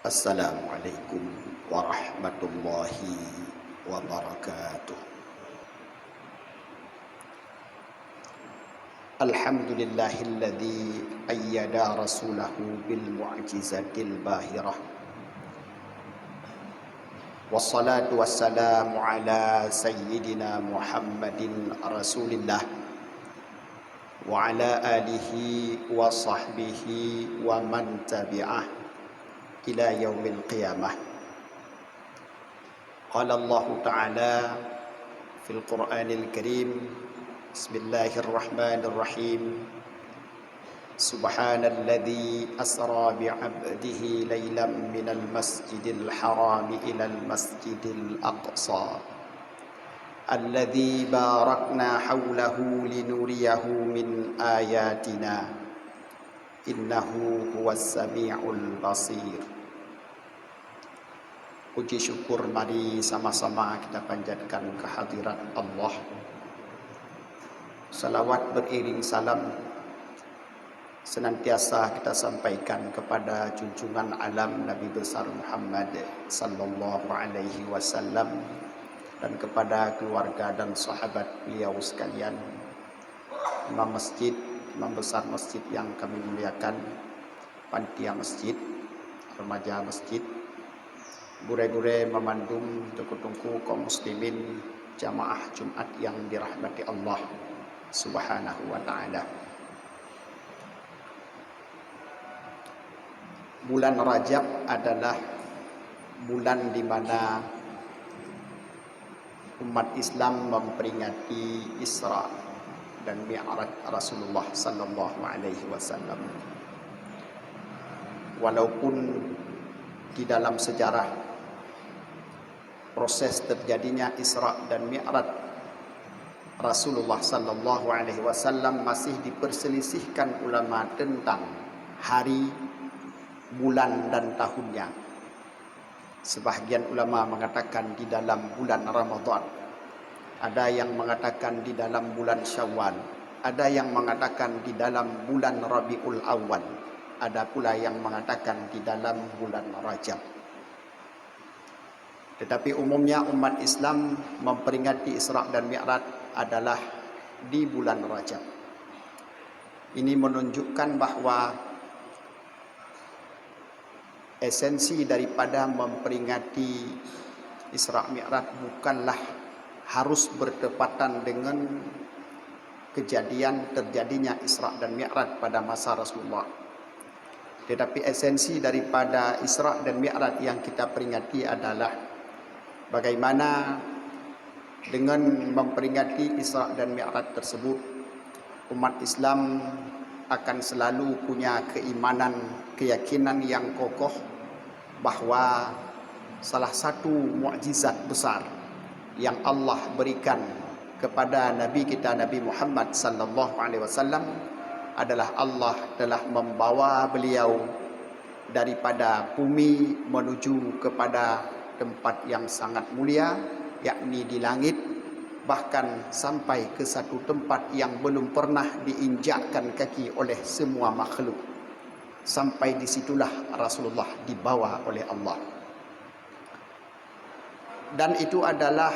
Assalamualaikum warahmatullahi wabarakatuh. Alhamdulillahilladzi ayyada rasulahu bil mu'jizatil bahirah. Wassalatu wassalamu ala sayyidina Muhammadin rasulillah wa ala alihi wa sahbihi wa man tabi'ah ila yaumil qiyamah. Qala Allah Ta'ala fil Qur'anil Karim, Bismillahirrahmanirrahim. Subhanalladzi asra bi'abdihi laylan minal masjidil haram ilal masjidil aqsa alladzi barakna hawlahu linuriyahu min ayatina innahu huwas sami'ul basir. Puji syukur mari sama-sama kita panjatkan kehadirat Allah. Salawat beriring salam senantiasa kita sampaikan kepada junjungan alam Nabi besar Muhammad sallallahu alaihi wasallam dan kepada keluarga dan sahabat beliau sekalian, imam masjid, imam besar masjid yang kami muliakan, panitia masjid, remaja masjid, gure-gure memandum, tungku-tungku kaum muslimin, jamaah Jumat yang dirahmati Allah Subhanahu wa taala. Bulan Rajab adalah bulan di mana umat Islam memperingati Isra dan Mi'raj Rasulullah sallallahu alaihi wasallam. Walaupun di dalam sejarah proses terjadinya Isra dan Mi'raj Rasulullah sallallahu alaihi wasallam masih diperselisihkan ulama tentang hari, bulan dan tahunnya. Sebahagian ulama mengatakan di dalam bulan Ramadan, ada yang mengatakan di dalam bulan Syawal, ada yang mengatakan di dalam bulan Rabiul Awal, ada pula yang mengatakan di dalam bulan Rajab. Tetapi umumnya umat Islam memperingati Isra dan Mi'raj adalah di bulan Rajab. Ini menunjukkan bahwa esensi daripada memperingati Isra Mi'raj bukanlah harus bertepatan dengan kejadian terjadinya Isra dan Mi'raj pada masa Rasulullah. Tetapi esensi daripada Isra dan Mi'raj yang kita peringati adalah bagaimana dengan memperingati Isra dan Mi'raj tersebut, umat Islam akan selalu punya keimanan, keyakinan yang kokoh bahawa salah satu mukjizat besar yang Allah berikan kepada Nabi kita Nabi Muhammad sallallahu alaihi wasallam adalah Allah telah membawa beliau daripada bumi menuju kepada tempat yang sangat mulia, yakni di langit, bahkan sampai ke satu tempat yang belum pernah diinjakkan kaki oleh semua makhluk. Sampai disitulah Rasulullah dibawa oleh Allah. Dan itu adalah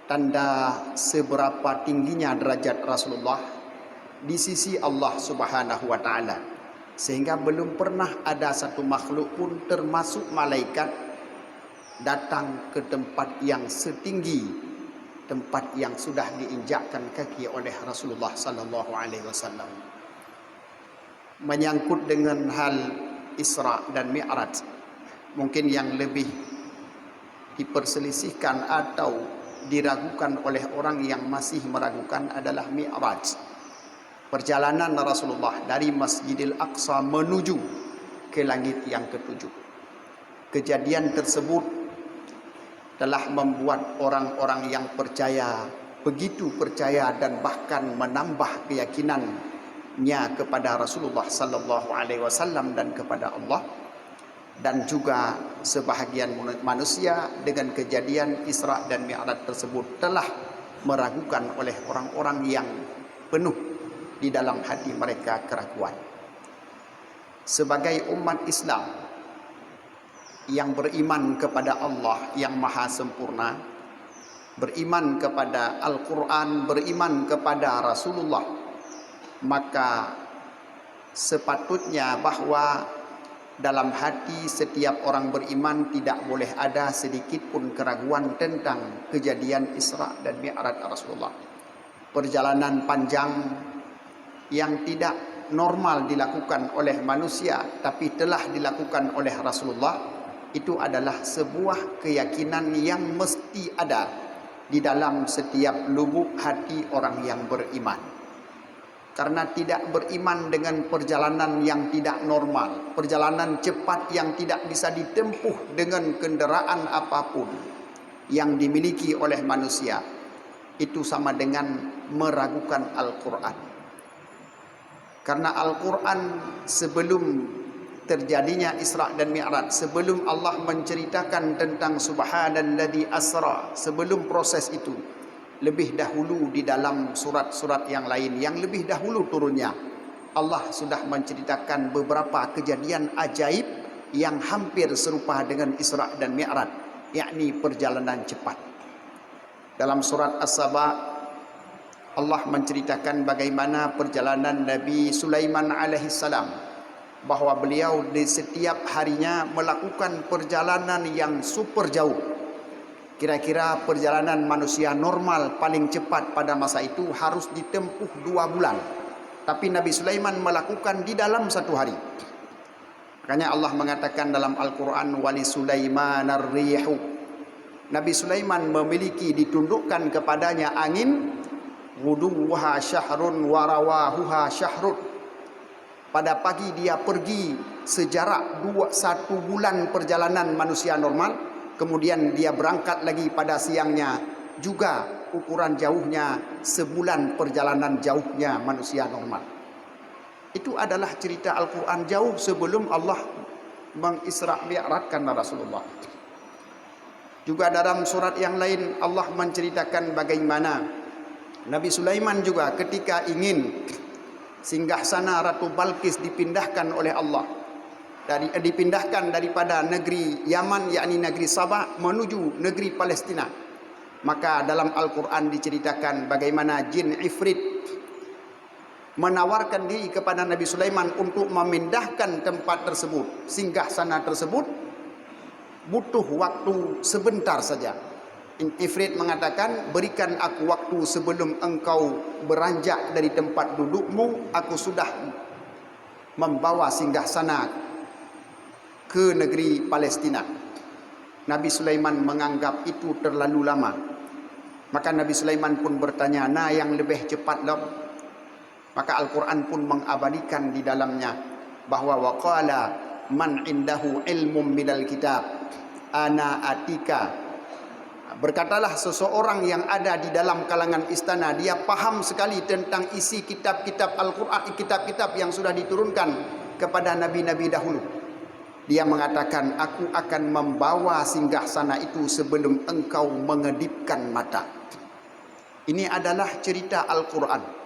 tanda seberapa tingginya derajat Rasulullah di sisi Allah Subhanahu wa taala, sehingga belum pernah ada satu makhluk pun termasuk malaikat datang ke tempat yang setinggi tempat yang sudah diinjakkan kaki oleh Rasulullah sallallahu alaihi wasallam. Menyangkut dengan hal Isra dan Mi'raj, mungkin yang lebih diperselisihkan atau diragukan oleh orang yang masih meragukan adalah Mi'raj, perjalanan Rasulullah dari Masjidil Aqsa menuju ke langit yang ketujuh. Kejadian tersebut telah membuat orang-orang yang percaya, begitu percaya dan bahkan menambah keyakinannya kepada Rasulullah sallallahu alaihi wasallam dan kepada Allah. Dan juga sebahagian manusia dengan kejadian Isra dan Mi'raj tersebut telah meragukan oleh orang-orang yang penuh di dalam hati mereka keraguan. Sebagai umat Islam, yang beriman kepada Allah yang maha sempurna, beriman kepada Al-Quran, beriman kepada Rasulullah, maka sepatutnya bahwa dalam hati setiap orang beriman tidak boleh ada sedikit pun keraguan tentang kejadian Isra dan Mi'raj Rasulullah. Perjalanan panjang yang tidak normal dilakukan oleh manusia tapi telah dilakukan oleh Rasulullah, itu adalah sebuah keyakinan yang mesti ada di dalam setiap lubuk hati orang yang beriman. Karena tidak beriman dengan perjalanan yang tidak normal, perjalanan cepat yang tidak bisa ditempuh dengan kenderaan apapun yang dimiliki oleh manusia, itu sama dengan meragukan Al-Quran. Karena Al-Quran sebelum terjadinya Isra dan Mi'raj, sebelum Allah menceritakan tentang Subhanalladzi asra, sebelum proses itu, lebih dahulu di dalam surat-surat yang lain yang lebih dahulu turunnya, Allah sudah menceritakan beberapa kejadian ajaib yang hampir serupa dengan Isra dan Mi'raj, yakni perjalanan cepat. Dalam surat As-Saba, Allah menceritakan bagaimana perjalanan Nabi Sulaiman alaihissalam, bahwa beliau di setiap harinya melakukan perjalanan yang super jauh. Kira-kira perjalanan manusia normal paling cepat pada masa itu harus ditempuh 2 bulan. Tapi Nabi Sulaiman melakukan di dalam 1 hari. Makanya Allah mengatakan dalam Al-Quran, wali Sulaiman ar-rihu. Nabi Sulaiman memiliki, ditundukkan kepadanya angin, wuduha syahrun warawahuha syahrun. Pada pagi dia pergi sejarak 1 bulan perjalanan manusia normal, kemudian dia berangkat lagi pada siangnya, juga ukuran jauhnya sebulan perjalanan jauhnya manusia normal. Itu adalah cerita Al-Quran jauh sebelum Allah mengisra mi'rajkan Rasulullah. Juga dalam surat yang lain Allah menceritakan bagaimana Nabi Sulaiman juga ketika ingin singgasana Ratu Balqis dipindahkan oleh Allah, dipindahkan daripada negeri Yaman, yakni negeri Sabah, menuju negeri Palestina. Maka dalam Al-Quran diceritakan bagaimana jin Ifrit menawarkan diri kepada Nabi Sulaiman untuk memindahkan tempat tersebut, singgasana tersebut, butuh waktu sebentar saja. Ifrit mengatakan, berikan aku waktu sebelum engkau beranjak dari tempat dudukmu, aku sudah membawa singgasana ke negeri Palestina. Nabi Sulaiman menganggap itu terlalu lama. Maka Nabi Sulaiman pun bertanya, nah yang lebih cepat lah. Maka Al-Quran pun mengabadikan di dalamnya bahwa waqala man indahu ilmum minal kitab ana atika. Berkatalah seseorang yang ada di dalam kalangan istana, dia paham sekali tentang isi kitab-kitab Al-Quran, kitab-kitab yang sudah diturunkan kepada nabi-nabi dahulu. Dia mengatakan, aku akan membawa singgasana itu sebelum engkau mengedipkan mata. Ini adalah cerita Al-Quran.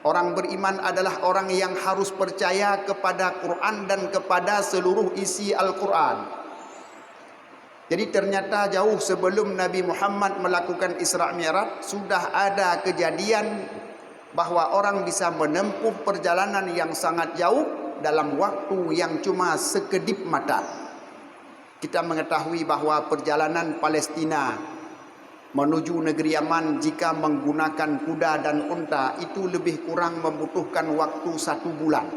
Orang beriman adalah orang yang harus percaya kepada Quran dan kepada seluruh isi Al-Quran. Jadi ternyata jauh sebelum Nabi Muhammad melakukan Isra Mi'raj sudah ada kejadian bahwa orang bisa menempuh perjalanan yang sangat jauh dalam waktu yang cuma sekedip mata. Kita mengetahui bahwa perjalanan Palestina menuju negeri Yaman jika menggunakan kuda dan unta itu lebih kurang membutuhkan waktu 1 bulan.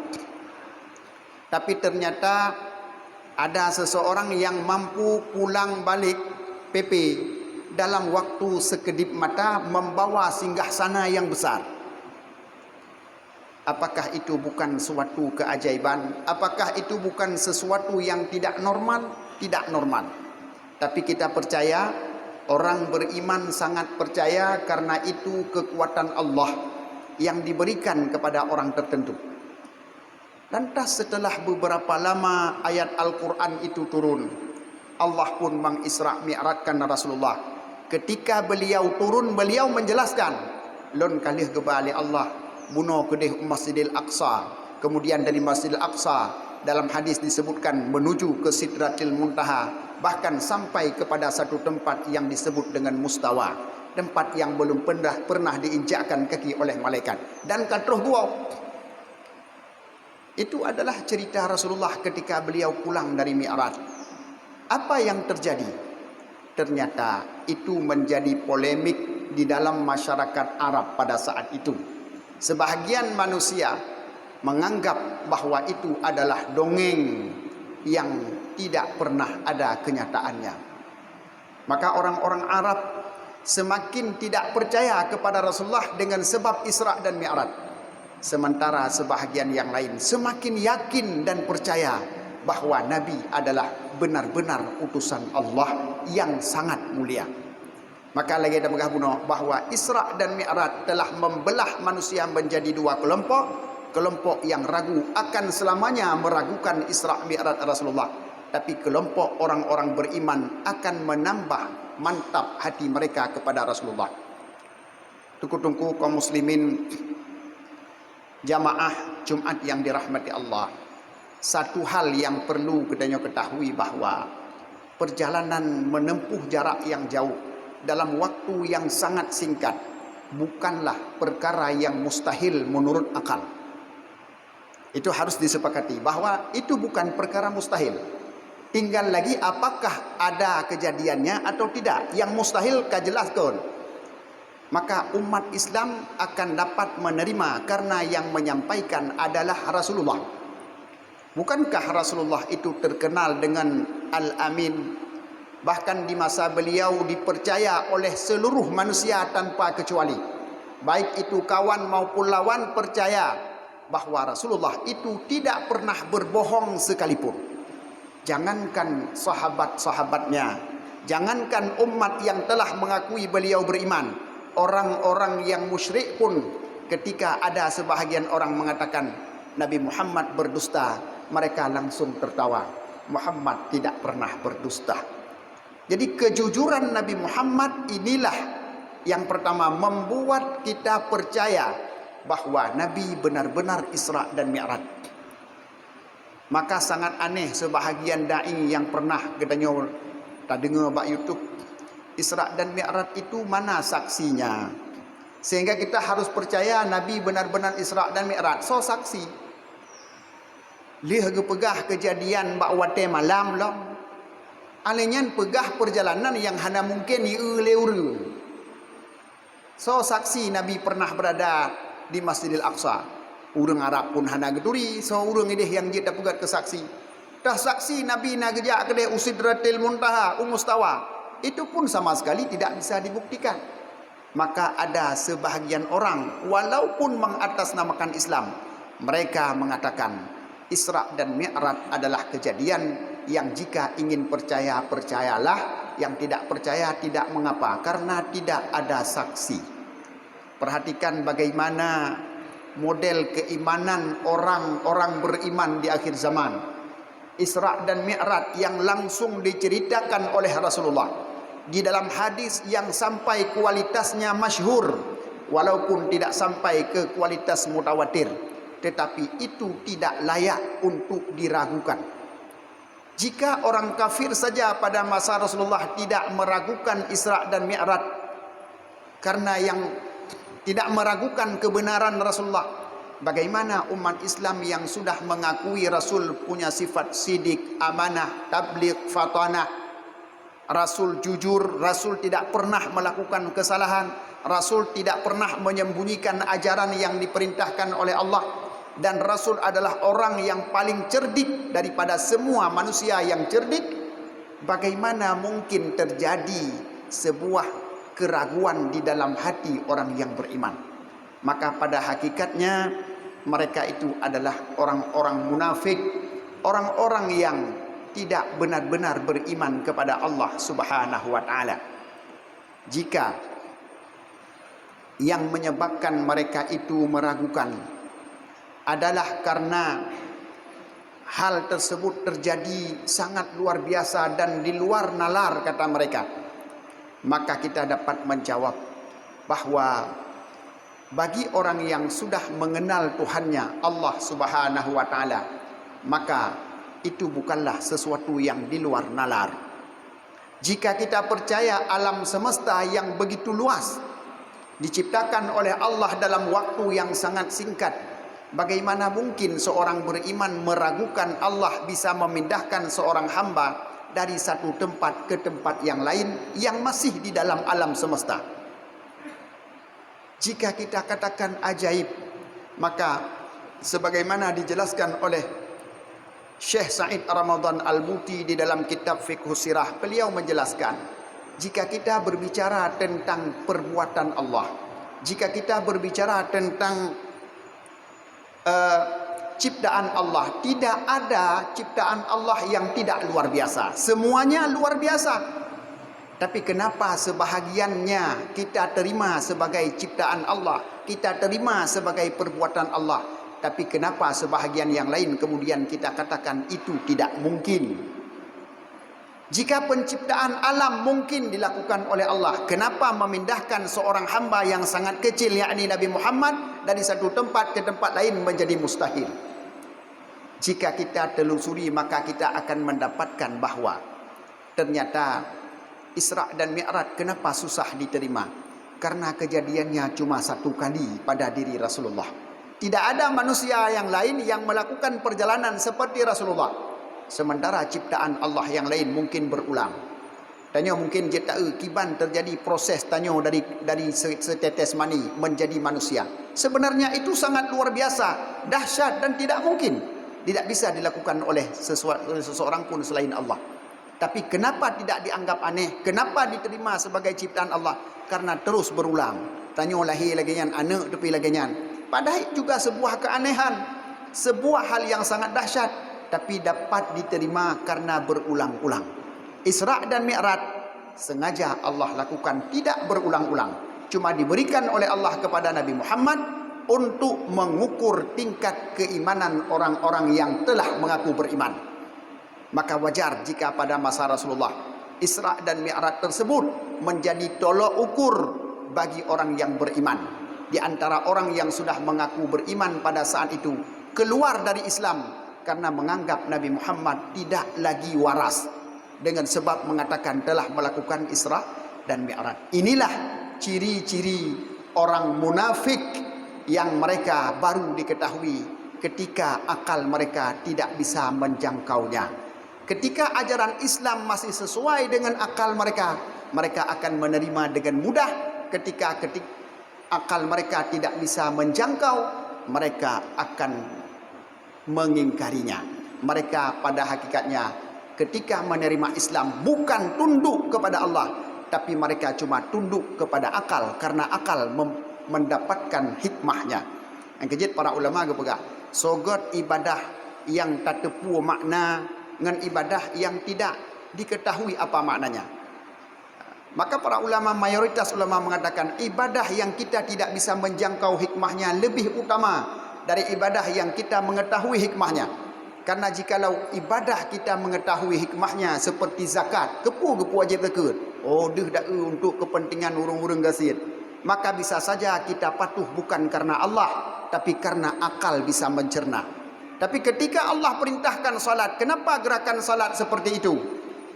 Tapi ternyata ada seseorang yang mampu pulang balik PP dalam waktu sekedip mata membawa singgasana yang besar. Apakah itu bukan suatu keajaiban? Apakah itu bukan sesuatu yang tidak normal? Tidak normal. Tapi kita percaya, orang beriman sangat percaya karena itu kekuatan Allah yang diberikan kepada orang tertentu. Lantas setelah beberapa lama ayat Al-Quran itu turun, Allah pun mengisra mi'rajkan Rasulullah. Ketika beliau turun, beliau menjelaskan, lon kalih kebalik Allah bunuh kedih Masjidil Aqsa. Kemudian dari Masjidil Aqsa dalam hadis disebutkan menuju ke Sidratil Muntaha, bahkan sampai kepada satu tempat yang disebut dengan Mustawa, tempat yang belum pernah diinjakkan kaki oleh malaikat. Dan katruh gua, itu adalah cerita Rasulullah ketika beliau pulang dari Mi'raj. Apa yang terjadi? Ternyata itu menjadi polemik di dalam masyarakat Arab pada saat itu. Sebahagian manusia menganggap bahwa itu adalah dongeng yang tidak pernah ada kenyataannya. Maka orang-orang Arab semakin tidak percaya kepada Rasulullah dengan sebab Isra dan Mi'raj. Sementara sebahagian yang lain semakin yakin dan percaya bahwa Nabi adalah benar-benar utusan Allah yang sangat mulia. Maka lagi ada mengaku bahwa Isra dan Mi'raj telah membelah manusia menjadi dua kelompok. Kelompok yang ragu akan selamanya meragukan Isra Mi'raj Rasulullah. Tapi kelompok orang-orang beriman akan menambah mantap hati mereka kepada Rasulullah. Tunggu-tunggu kaum muslimin, jamaah Jumat yang dirahmati Allah. Satu hal yang perlu kita ketahui bahwa perjalanan menempuh jarak yang jauh dalam waktu yang sangat singkat bukanlah perkara yang mustahil menurut akal. Itu harus disepakati bahwa itu bukan perkara mustahil. Tinggal lagi apakah ada kejadiannya atau tidak. Yang mustahil kajelaskan. Maka umat Islam akan dapat menerima karena yang menyampaikan adalah Rasulullah. Bukankah Rasulullah itu terkenal dengan Al-Amin? Bahkan di masa beliau dipercaya oleh seluruh manusia tanpa kecuali. Baik itu kawan maupun lawan percaya bahwa Rasulullah itu tidak pernah berbohong sekalipun. Jangankan sahabat-sahabatnya, jangankan umat yang telah mengakui beliau beriman, orang-orang yang musyrik pun ketika ada sebahagian orang mengatakan Nabi Muhammad berdusta, mereka langsung tertawa. Muhammad tidak pernah berdusta. Jadi kejujuran Nabi Muhammad inilah yang pertama membuat kita percaya bahwa Nabi benar-benar Isra dan Mi'raj. Maka sangat aneh sebahagian dai yang pernah kita dengar bak YouTube, Isra dan Mi'raj itu mana saksinya? Sehingga kita harus percaya Nabi benar-benar Isra dan Mi'raj. So saksi. Lihat pegah kejadian bak wate malam lah. Alenyan pegah perjalanan yang hana mungkin diuleur. So saksi Nabi pernah berada di Masjidil Aqsa. Urang Arab pun hana geturi. So urang ini yang jita pegat ke saksi. Dah saksi Nabi nak gejak ke Sidratil Muntaha, Mustawa. Itu pun sama sekali tidak bisa dibuktikan. Maka ada sebahagian orang walaupun mengatasnamakan Islam, mereka mengatakan Isra dan Mi'raj adalah kejadian yang jika ingin percaya, percayalah. Yang tidak percaya tidak mengapa, karena tidak ada saksi. Perhatikan bagaimana model keimanan orang-orang beriman di akhir zaman. Isra dan Mi'raj yang langsung diceritakan oleh Rasulullah di dalam hadis yang sampai kualitasnya masyhur, walaupun tidak sampai ke kualitas mutawatir, tetapi itu tidak layak untuk diragukan. Jika orang kafir saja pada masa Rasulullah tidak meragukan Isra dan Mi'raj, karena yang tidak meragukan kebenaran Rasulullah, bagaimana umat Islam yang sudah mengakui Rasul punya sifat sidik, amanah, tabligh, fatanah, Rasul jujur, Rasul tidak pernah melakukan kesalahan, Rasul tidak pernah menyembunyikan ajaran yang diperintahkan oleh Allah, dan Rasul adalah orang yang paling cerdik daripada semua manusia yang cerdik. Bagaimana mungkin terjadi sebuah keraguan di dalam hati orang yang beriman? Maka pada hakikatnya mereka itu adalah orang-orang munafik, orang-orang yang tidak benar-benar beriman kepada Allah Subhanahu wa taala. Jika yang menyebabkan mereka itu meragukan adalah karena hal tersebut terjadi sangat luar biasa dan di luar nalar kata mereka, maka kita dapat menjawab bahwa bagi orang yang sudah mengenal Tuhannya Allah Subhanahu wa taala, maka itu bukanlah sesuatu yang di luar nalar. Jika kita percaya alam semesta yang begitu luas diciptakan oleh Allah dalam waktu yang sangat singkat, bagaimana mungkin seorang beriman meragukan Allah bisa memindahkan seorang hamba dari satu tempat ke tempat yang lain yang masih di dalam alam semesta? Jika kita katakan ajaib, maka sebagaimana dijelaskan oleh Syekh Said Ramadan Al-Muti di dalam kitab Fiqh Sirah, beliau menjelaskan, jika kita berbicara tentang perbuatan Allah, jika kita berbicara tentang ciptaan Allah, tidak ada ciptaan Allah yang tidak luar biasa. Semuanya luar biasa. Tapi kenapa sebahagiannya kita terima sebagai ciptaan Allah, kita terima sebagai perbuatan Allah, tapi kenapa sebahagian yang lain kemudian kita katakan itu tidak mungkin? Jika penciptaan alam mungkin dilakukan oleh Allah, kenapa memindahkan seorang hamba yang sangat kecil, yakni Nabi Muhammad, dari satu tempat ke tempat lain menjadi mustahil? Jika kita telusuri, maka kita akan mendapatkan bahwa ternyata Isra dan Mi'raj kenapa susah diterima? Karena kejadiannya cuma satu kali pada diri Rasulullah. Tidak ada manusia yang lain yang melakukan perjalanan seperti Rasulullah. Sementara ciptaan Allah yang lain mungkin berulang. Tanya mungkin kiban terjadi proses tanya dari setetes mani menjadi manusia. Sebenarnya itu sangat luar biasa, dahsyat dan tidak mungkin. Tidak bisa dilakukan oleh seseorang pun selain Allah. Tapi kenapa tidak dianggap aneh? Kenapa diterima sebagai ciptaan Allah? Karena terus berulang. Tanya lahir lagi nyan, anak tepi lagi nyan. Padahal juga sebuah keanehan, sebuah hal yang sangat dahsyat, tapi dapat diterima karena berulang-ulang. Isra dan Mi'raj sengaja Allah lakukan tidak berulang-ulang, cuma diberikan oleh Allah kepada Nabi Muhammad untuk mengukur tingkat keimanan orang-orang yang telah mengaku beriman. Maka wajar jika pada masa Rasulullah Isra dan Mi'raj tersebut menjadi tolok ukur bagi orang yang beriman. Di antara orang yang sudah mengaku beriman pada saat itu keluar dari Islam karena menganggap Nabi Muhammad tidak lagi waras, dengan sebab mengatakan telah melakukan Isra dan Mi'raj. Inilah ciri-ciri orang munafik yang mereka baru diketahui ketika akal mereka tidak bisa menjangkaunya. Ketika ajaran Islam masih sesuai dengan akal mereka, mereka akan menerima dengan mudah. Ketika akal mereka tidak bisa menjangkau, mereka akan mengingkarinya. Mereka pada hakikatnya ketika menerima Islam bukan tunduk kepada Allah, tapi mereka cuma tunduk kepada akal, karena akal mendapatkan hikmahnya. Yang kejit para ulama kepegak, sogot ibadah yang tak tepu makna dengan ibadah yang tidak diketahui apa maknanya. Maka para ulama, mayoritas ulama mengatakan ibadah yang kita tidak bisa menjangkau hikmahnya lebih utama dari ibadah yang kita mengetahui hikmahnya. Karena jikalau ibadah kita mengetahui hikmahnya seperti zakat, kepu wajib zakat, untuk kepentingan urung-urung gasit, maka bisa saja kita patuh bukan karena Allah, tapi karena akal bisa mencerna. Tapi ketika Allah perintahkan salat, kenapa gerakan salat seperti itu?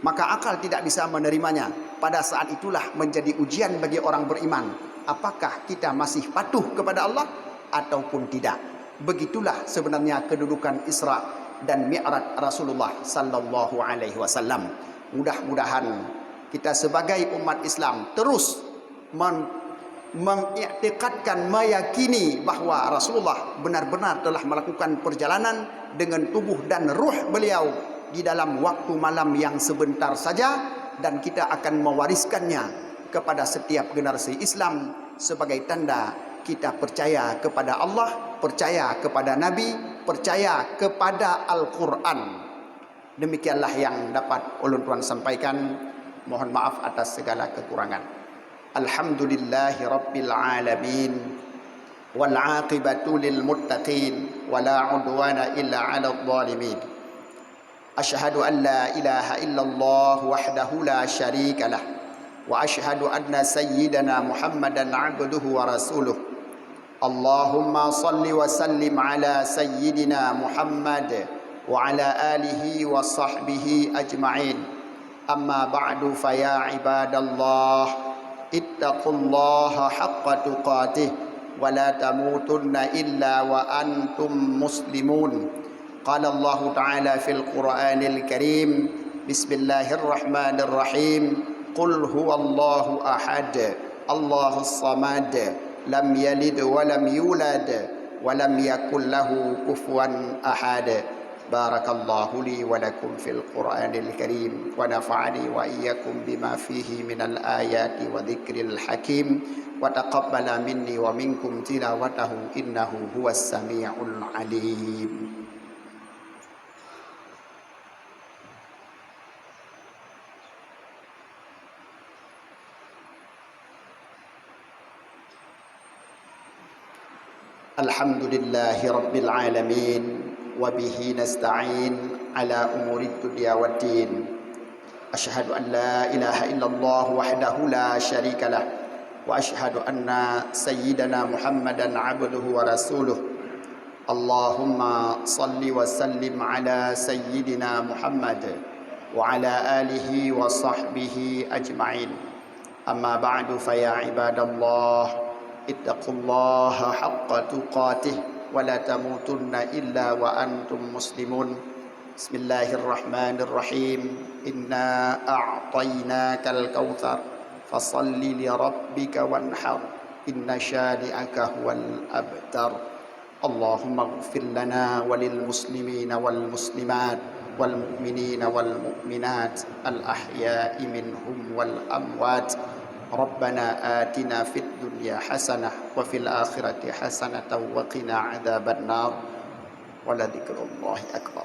Maka akal tidak bisa menerimanya. Pada saat itulah menjadi ujian bagi orang beriman. Apakah kita masih patuh kepada Allah ataupun tidak? Begitulah sebenarnya kedudukan Isra dan Mi'raj Rasulullah sallallahu alaihi wasallam. Mudah-mudahan kita sebagai umat Islam terus mengiktikadkan, meyakini bahwa Rasulullah benar-benar telah melakukan perjalanan dengan tubuh dan ruh beliau di dalam waktu malam yang sebentar saja, dan kita akan mewariskannya kepada setiap generasi Islam sebagai tanda kita percaya kepada Allah, percaya kepada Nabi, percaya kepada Al-Quran. Demikianlah yang dapat ulun tuan sampaikan. Mohon maaf atas segala kekurangan. Alhamdulillahi Rabbil Alamin, wal aqibatu lil muttaqin, wala udwana illa ala dhalimin. Asyhadu an la ilaha illallah wahdahu la syarika lah, wa asyhadu anna sayyidana Muhammadan abduhu wa rasuluh. Allahumma salli wa sallim ala sayyidina Muhammad وعلى آله وصحبه أجمعين أما بعد فيا عباد الله اتقوا الله حق تقاته ولا تموتن إلا وأنتم مسلمون قال الله تعالى في القرآن الكريم بسم الله الرحمن الرحيم قل هو الله أحد الله الصمد لم يلد ولم يولد ولم يكن له كفوا أحد بارك الله لي ولكم في القرآن الكريم ونفعني وإياكم بما فيه من الآيات وذكر الحكيم وتقبل مني ومنكم تلاوته إنه هو السميع العليم الحمد لله رب العالمين وبه نستعين على أمور الدنيا والدين أشهد أن لا إله إلا الله وحده لا شريك له وأشهد أن سيدنا محمدا عبده ورسوله اللهم صل وسلم على سيدنا محمد وعلى آله وصحبه أجمعين أما بعد فيا عباد الله اتقوا الله حق تقاته ولا تموتن إلا وأنتم مسلمون بسم الله الرحمن الرحيم إنا أعطيناك الكوثر فصل لربك وانحر إن شانئك هو الأبتر اللهم اغفر لنا وللمسلمين والمسلمات والمؤمنين والمؤمنات الأحياء منهم والأموات ربنا آتنا في الدنيا حسنة وفي الآخرة حسنة وقنا عذاب النار ولذكر الله أكبر